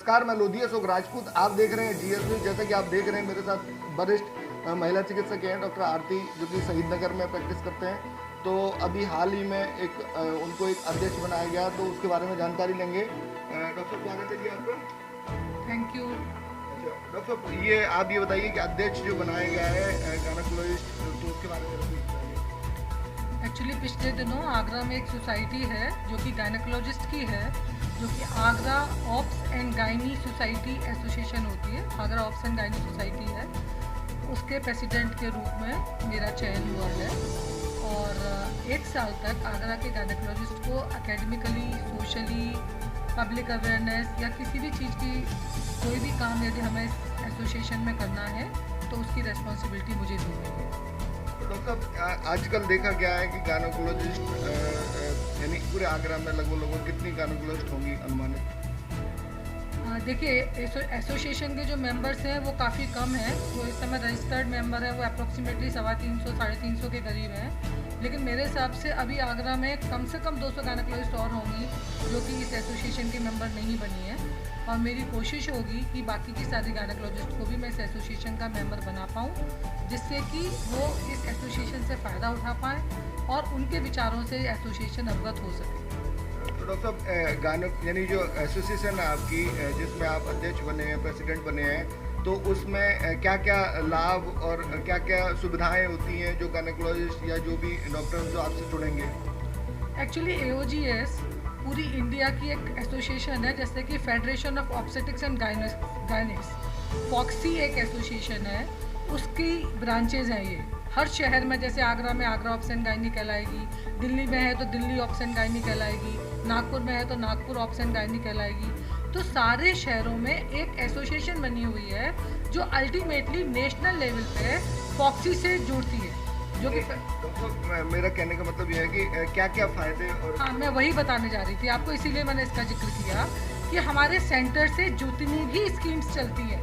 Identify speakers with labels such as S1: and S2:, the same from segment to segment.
S1: नमस्कार, मैं लोधी अशोक राजपूत। आप देख रहे हैं जीएस न्यूज। जैसा कि आप देख रहे हैं, मेरे साथ वरिष्ठ महिला चिकित्सक हैं डॉक्टर आरती, जो कि शहीद नगर में प्रैक्टिस करते हैं। तो अभी हाल ही में उनको एक अध्यक्ष बनाया गया, तो उसके बारे में जानकारी लेंगे। डॉक्टर स्वागत है जी आपका।
S2: Thank you.
S1: अच्छा डॉक्टर साहब, ये आप ये बताइए कि अध्यक्ष जो बनाया गया है गायनेकोलॉजिस्ट, तो उसके बारे में बताइए।
S2: एक्चुअली पिछले दिनों आगरा में एक सोसाइटी है जो कि गायनेकोलॉजिस्ट की है, जो कि Agra ops and gynae society association होती है। Agra ops and gynae society है, उसके प्रेसिडेंट के रूप में मेरा चयन हुआ है। और 1 साल तक आगरा के गायनेकोलॉजिस्ट को एकेडमिकली, सोशली, पब्लिक अवेयरनेस या किसी भी चीज़ की कोई भी काम यदि हमें एसोसिएशन में करना है तो उसकी रिस्पॉन्सिबिलिटी मुझे दी गई है।
S1: डॉक्टर साहब, आजकल देखा गया है कि गायनेकोलॉजिस्ट यानी पूरे आगरा में लगभग कितनी गायनेकोलॉजिस्ट होंगी अनुमानित?
S2: देखिए, एसोसिएशन के जो मेंबर्स हैं वो काफ़ी कम हैं। जो इस समय रजिस्टर्ड मेंबर है वो अप्रॉक्सीमेटली 350 साढ़े 300 के करीब हैं। लेकिन मेरे हिसाब से अभी आगरा में कम से कम 200 गायनेकोलॉजिस्ट और होंगी जो कि इस एसोसिएशन के मेंबर नहीं बनी है। और मेरी कोशिश होगी कि बाकी की सारी गायनेकोलॉजिस्ट को भी मैं इस एसोसिएशन का मेंबर बना पाऊँ, जिससे कि वो इस एसोसिएशन से फ़ायदा उठा पाएँ और उनके विचारों से एसोसिएशन अवगत हो सके।
S1: तो डॉक्टर साहब, गायनो यानी जो एसोसिएशन है आपकी, जिसमें आप अध्यक्ष बने हैं, प्रेसिडेंट बने हैं, तो उसमें क्या क्या लाभ और क्या क्या सुविधाएं होती हैं जो गायनेकोलॉजिस्ट या जो भी डॉक्टर जो आपसे जुड़ेंगे?
S2: एक्चुअली AOGS पूरी इंडिया की एक एसोसिएशन है, जैसे कि federation of obstetrics and gynaecs. FOGSI एक एसोसिएशन है, उसकी ब्रांचेज हैं ये हर शहर में। जैसे आगरा में आगरा ऑप्स एंड गायनी कहलाएगी, दिल्ली में है तो दिल्ली ऑप्स एंड गायनी कहलाएगी, नागपुर में है तो नागपुर ऑप्स एंड गायनी कहलाएगी। तो सारे शहरों में एक एसोसिएशन बनी हुई है जो अल्टीमेटली नेशनल लेवल पे फॉक्सी से जुड़ती है। जो कि
S1: मेरा कहने का मतलब यह है कि क्या क्या फायदे और...
S2: हाँ, मैं वही बताने जा रही थी आपको, इसीलिए मैंने इसका जिक्र किया कि हमारे सेंटर से जितनी भी स्कीम्स चलती हैं,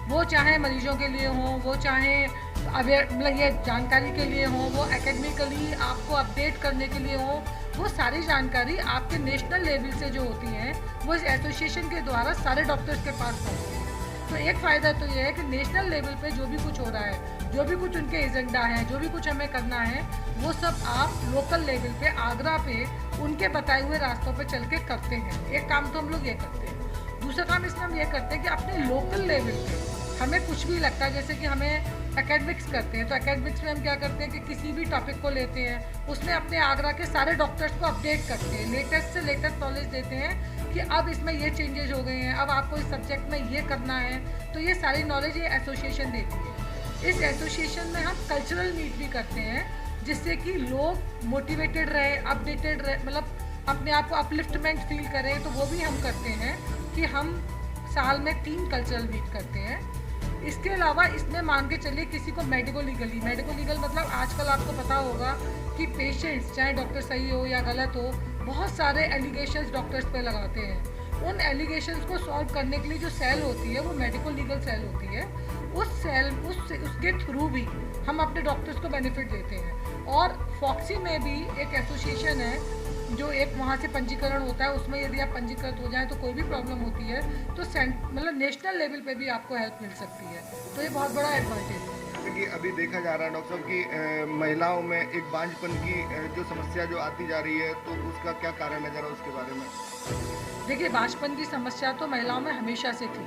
S2: वो चाहे मरीजों के लिए हों, वो चाहे अवेयर मतलब ये जानकारी के लिए हों, वो एकेडमिकली आपको अपडेट करने के लिए हों, वो सारी जानकारी आपके नेशनल लेवल से जो होती हैं वो इस एसोसिएशन के द्वारा सारे डॉक्टर्स के पास पहुँचती है। तो एक फ़ायदा तो ये है कि नेशनल लेवल पे जो भी कुछ हो रहा है, जो भी कुछ उनके एजेंडा है, जो भी कुछ हमें करना है, वो सब आप लोकल लेवल पे आगरा पे उनके बताए हुए रास्तों पे चल के करते हैं। एक काम तो हम लोग ये करते हैं। दूसरा काम इसमें हम ये करते हैं कि अपने लोकल लेवल पे हमें कुछ भी लगता है, जैसे कि हमें एकेडमिक्स करते हैं, तो एकेडमिक्स में हम क्या करते हैं कि किसी भी टॉपिक को लेते हैं, उसमें अपने आगरा के सारे डॉक्टर्स को अपडेट करते हैं, लेटेस्ट से लेटेस्ट नॉलेज देते हैं कि अब इसमें ये चेंजेस हो गए हैं, अब आपको इस सब्जेक्ट में ये करना है। तो ये सारी नॉलेज ये एसोसिएशन देती है। इस एसोसिएशन में हम कल्चरल मीट भी करते हैं, जिससे कि लोग मोटिवेटेड रहे, अपडेटेड रहे, मतलब अपने आप को अपलिफ्टमेंट फील करें। तो वो भी हम करते हैं कि हम साल में 3 कल्चरल मीट करते हैं। इसके अलावा इसमें मान के चलिए किसी को मेडिको लीगल मतलब आजकल आपको पता होगा कि पेशेंट्स, चाहे डॉक्टर सही हो या गलत हो, बहुत सारे एलिगेशंस डॉक्टर्स पे लगाते हैं। उन एलिगेशंस को सॉल्व करने के लिए जो सेल होती है वो मेडिको लीगल सेल होती है। उसके थ्रू भी हम अपने डॉक्टर्स को बेनिफिट देते हैं। और फॉक्सी में भी एक एसोसिएशन है जो एक वहाँ से पंजीकरण होता है, उसमें यदि आप पंजीकृत हो जाएं तो कोई भी प्रॉब्लम होती है तो मतलब नेशनल लेवल पे भी आपको हेल्प मिल सकती है। तो ये बहुत बड़ा एडवांटेज है।
S1: जैसे कि अभी देखा जा रहा है डॉक्टर साहब की महिलाओं में एक बांझपन की जो समस्या जो आती जा रही है, तो उसका क्या कारण है, जरा उसके बारे में?
S2: देखिए, बांझपन की समस्या तो महिलाओं में हमेशा से थी,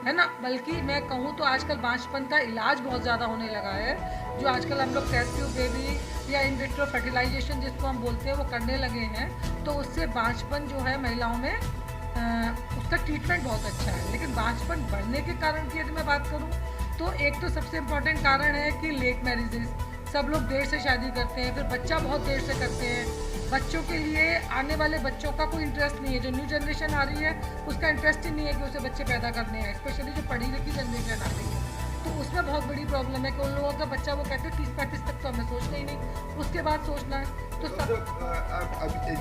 S2: है ना। बल्कि मैं कहूँ तो आजकल बांझपन का इलाज बहुत ज़्यादा होने लगा है। जो आजकल हम लोग टेस्ट ट्यूब बेबी या इन विट्रो फर्टिलाइजेशन जिसको हम बोलते हैं वो करने लगे हैं, तो उससे बांझपन जो है महिलाओं में उसका ट्रीटमेंट बहुत अच्छा है। लेकिन बांझपन बढ़ने के कारण की यदि मैं बात करूँ तो एक तो सबसे इम्पॉर्टेंट कारण है कि लेट मैरिजेस। सब लोग देर से शादी करते हैं, फिर बच्चा बहुत देर से करते हैं। बच्चों के लिए आने वाले बच्चों का कोई इंटरेस्ट नहीं है। जो न्यू जनरेशन आ रही है उसका इंटरेस्ट ही नहीं है कि उसे बच्चे पैदा करने हैं, स्पेशली जो पढ़ी लिखी जनरेशन आ रही है। तो उसमें बहुत बड़ी प्रॉब्लम है कि उन लोगों का बच्चा, वो कहते हैं 30-35 तक तो हमें सोचना ही नहीं, उसके बाद सोचना है। तो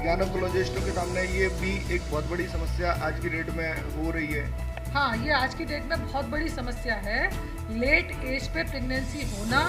S1: गायनेकोलॉजिस्टों के सामने ये भी एक बहुत बड़ी समस्या आज की डेट में हो रही है।
S2: हाँ, ये आज की डेट में बहुत बड़ी समस्या है। लेट एज पे प्रेगनेंसी होना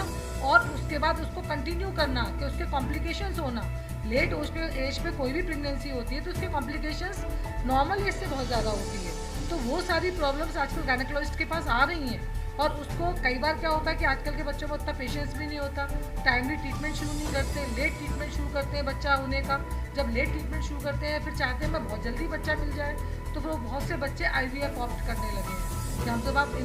S2: और उसके बाद उसको कंटिन्यू करना, कि उसके कॉम्प्लिकेशंस होना। लेट एज पे कोई भी प्रेगनेंसी होती है तो उसके कॉम्प्लिकेशंस नॉर्मल एज से बहुत ज़्यादा होती है। तो वो सारी प्रॉब्लम्स आजकल गायनेकोलॉजिस्ट के पास आ रही हैं। और उसको कई बार क्या होता है कि आजकल के बच्चों में उतना पेशेंस भी नहीं होता, टाइमली ट्रीटमेंट शुरू नहीं करते, लेट ट्रीटमेंट शुरू करते हैं बच्चा होने का। जब लेट ट्रीटमेंट शुरू करते हैं फिर चाहते हैं मैं बहुत जल्दी बच्चा मिल जाए, तो फिर वो बहुत से बच्चे IVF ऑप्ट करने लगे हैं कि हम तो आप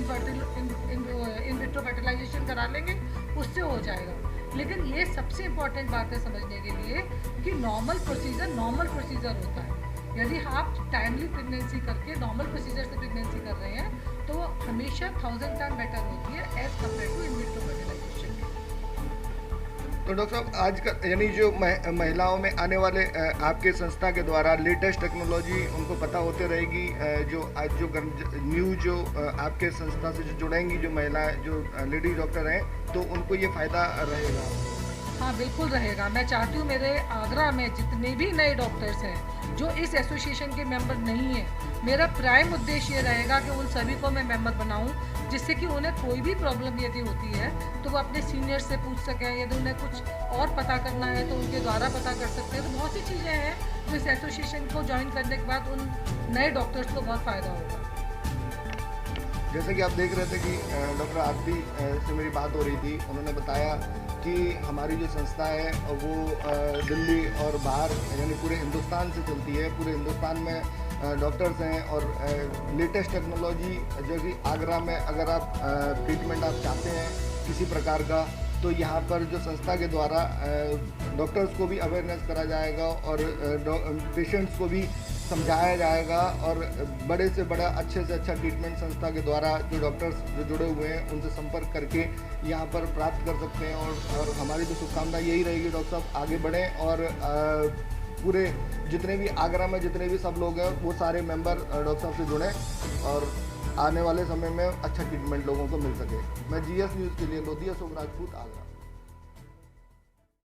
S2: इन विट्रो फर्टिलाइजेशन करा लेंगे, उससे हो जाएगा। लेकिन ये सबसे इम्पॉर्टेंट बात है समझने के लिए कि नॉर्मल प्रोसीजर होता है। यदि आप टाइमली प्रेगनेंसी करके नॉर्मल प्रोसीजर से प्रेगनेंसी कर रहे हैं तो वो हमेशा 1000 टाइम बेटर होती है as compared to in vitro fertilization.
S1: तो डॉक्टर साहब आज का यानी जो महिलाओं में आने वाले आपके संस्था के द्वारा लेटेस्ट टेक्नोलॉजी उनको पता होते रहेगी, जो आज जो न्यू जो आपके संस्था से जो जुड़ेंगी जो महिलाएं जो लेडी डॉक्टर हैं तो उनको ये फ़ायदा रहेगा?
S2: हाँ बिल्कुल रहेगा। मैं चाहती हूँ मेरे आगरा में जितने भी नए डॉक्टर्स हैं जो इस एसोसिएशन के मेंबर नहीं हैं, मेरा प्राइम उद्देश्य ये रहेगा कि उन सभी को मैं मेंबर बनाऊं, जिससे कि उन्हें कोई भी प्रॉब्लम यदि होती है तो वो अपने सीनियर से पूछ सकें। यदि उन्हें कुछ और पता करना है तो उनके द्वारा पता कर सकते हैं। तो बहुत सी चीज़ें हैं जो इस एसोसिएशन को ज्वाइन करने के बाद उन नए डॉक्टर्स को बहुत फ़ायदा होगा।
S1: जैसे कि आप देख रहे थे कि डॉक्टर आरती से मेरी बात हो रही थी, उन्होंने बताया कि हमारी जो संस्था है वो दिल्ली और बाहर यानी पूरे हिंदुस्तान से चलती है। पूरे हिंदुस्तान में डॉक्टर्स हैं और लेटेस्ट टेक्नोलॉजी जो कि आगरा में अगर आप ट्रीटमेंट आप चाहते हैं किसी प्रकार का तो यहाँ पर जो संस्था के द्वारा डॉक्टर्स को भी अवेयरनेस करा जाएगा और पेशेंट्स को भी समझाया जाएगा और बड़े से बड़ा अच्छे से अच्छा ट्रीटमेंट संस्था के द्वारा जो डॉक्टर्स जो जुड़े हुए हैं उनसे संपर्क करके यहाँ पर प्राप्त कर सकते हैं। और हमारी तो शुभकामना यही रहेगी डॉक्टर साहब आगे बढ़ें और पूरे जितने भी आगरा में जितने भी सब लोग हैं वो सारे मेंबर डॉक्टर साहब से जुड़ें और आने वाले समय में अच्छा ट्रीटमेंट लोगों को मिल सके। मैं GS न्यूज़ के लिए लोधिया सोम राजपूत, आगरा।